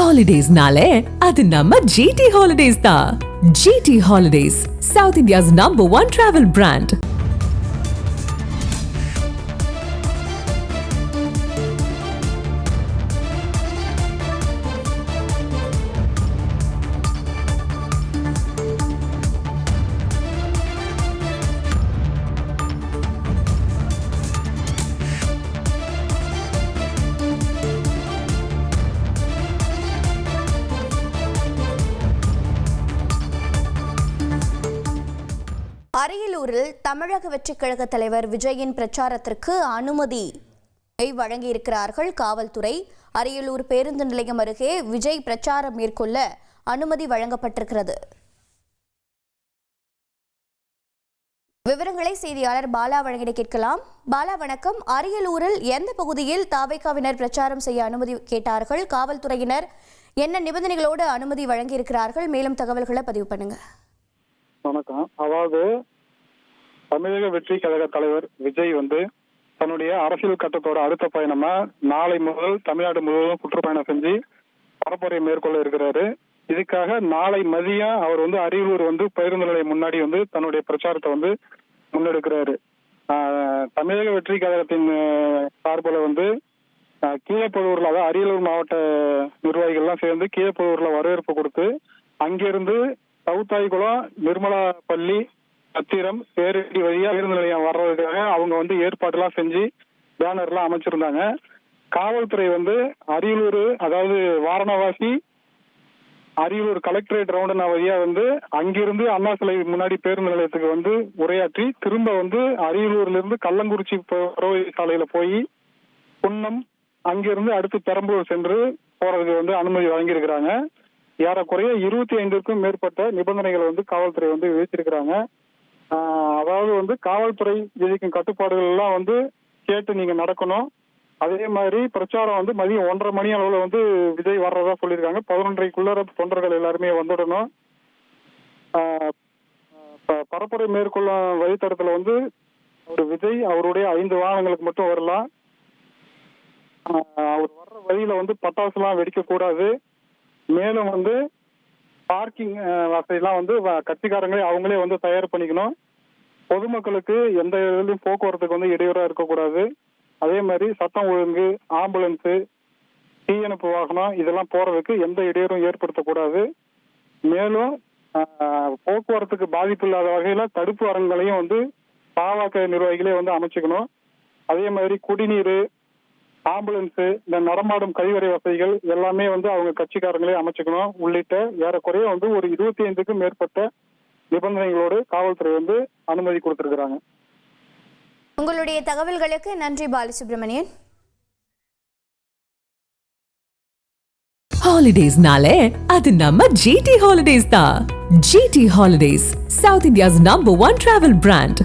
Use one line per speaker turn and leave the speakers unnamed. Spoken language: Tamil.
Holidays-nale, அது நம்ம GT Holidays தான். GT Holidays, South India's #1 travel brand.
அரியலூரில் தமிழக வெற்றிக் கழக தலைவர் விஜயின் பிரச்சாரத்திற்கு அனுமதி வழங்கியிருக்கிறார்கள் காவல்துறை. அரியலூர் பேருந்து நிலையம் அருகே விஜய் பிரச்சாரம் மேற்கொள்ள அனுமதி வழங்கப்பட்டிருக்கிறது. விவரங்களை செய்தியாளர் பாலா வழங்கிட கேட்கலாம். பாலா வணக்கம். அரியலூரில் எந்த பகுதியில் தாவேகாவினர் பிரச்சாரம் செய்ய அனுமதி கேட்டார்கள்? காவல்துறையினர் என்ன நிபந்தனைகளோடு அனுமதி வழங்கியிருக்கிறார்கள்? மேலும் தகவல்களை பதிவு பண்ணுங்க.
வணக்கம். அதாவது தமிழக வெற்றி கழக தலைவர் விஜய் தன்னுடைய அரசியல் கட்டத்தோட அடுத்த பயணமா நாளை முதல் தமிழ்நாடு முழுவதும் சுற்றுப்பயணம் செஞ்சு பரப்புரை மேற்கொள்ள இருக்கிறாரு. இதுக்காக நாளை மதியம் அவர் அரியலூர் பேருந்து நிலையம் முன்னாடி தன்னுடைய பிரச்சாரத்தை முன்னெடுக்கிறாரு. தமிழக வெற்றி கழகத்தின் சார்பில் கீழப்பழுவூர்ல, அதாவது அரியலூர் மாவட்ட நிர்வாகிகள்லாம் சேர்ந்து கீழப்பழுவூர்ல வரவேற்பு கொடுத்து அங்கிருந்து சவுத்தாய்குளம், நிர்மலா பள்ளி, சத்திரம், பேரடி வழியா பேருந்து நிலையம் வர்றதுக்காக அவங்க ஏற்பாடு எல்லாம் செஞ்சு பேனர் எல்லாம் அமைச்சிருந்தாங்க. காவல்துறை அரியலூர், அதாவது வாரணவாசி அரியலூர் கலெக்டரேட் ரவுண்டனா வழியா அங்கிருந்து அண்ணா சிலை முன்னாடி பேருந்து நிலையத்துக்கு உரையாற்றி திரும்ப அரியலூர்ல இருந்து கள்ளங்குறிச்சி சாலையில போய் குன்னம், அங்கிருந்து அடுத்து பெரம்பலூர் சென்று போறதுக்கு அனுமதி வழங்கியிருக்கிறாங்க. ஏறக்குறைய 25க்கும் மேற்பட்ட நிபந்தனைகளை காவல்துறை விதிச்சிருக்கிறாங்க. அதாவது காவல்துறை விதிக்கும் கட்டுப்பாடுகள் எல்லாம் கேட்டு நீங்க நடக்கணும். அதே மாதிரி பிரச்சாரம் மதியம் 1:30 மணி அளவுல விஜய் வர்றதா சொல்லியிருக்காங்க. 11:30க்குள்ள தொண்டர்கள் எல்லாருமே வந்துடணும். பரப்புரை மேற்கொள்ளும் வழித்தடத்துல ஒரு விஜய் அவருடைய 5 வாகனங்களுக்கு மட்டும் வரலாம். அவர் வர்ற வழியில பட்டாசு எல்லாம் வெடிக்க கூடாது. மேலும் பார்க்கிங் வசதியெல்லாம் கட்சிக்காரங்களே அவங்களே தயார் பண்ணிக்கணும். பொதுமக்களுக்கு எந்த இதுலையும் போக்குவரத்துக்கு இடையூறா இருக்கக்கூடாது. அதே மாதிரி சட்டம் ஒழுங்கு, ஆம்புலன்ஸு, தீயணைப்பு வாகனம் இதெல்லாம் போறதுக்கு எந்த இடையூறும் ஏற்படுத்தக்கூடாது. மேலும் போக்குவரத்துக்கு பாதிப்பு இல்லாத வகையில தடுப்பு அரங்களையும் பாமக நிர்வாகிகளே அமைச்சுக்கணும். அதே மாதிரி குடிநீர், ஆம்புலன்ஸ், இந்த நடமாடும் கழிவறை வசதிகள் எல்லாமே அவங்க கட்சிக்காரங்களே அமைச்சுக்கணும். உள்ளிட்ட ஏறக்குறைய ஒரு 25க்கும் மேற்பட்ட நிபந்தனைகளோடு காவல்துறை அனுமதி கொடுத்திருக்கிறாங்க.
உங்களுடைய தகவல்களுக்கு நன்றி பாலசுப்ரமணியன்.
Holidays-nale, அது நம்ம GT Holidays தான். GT Holidays, South India's #1 travel brand.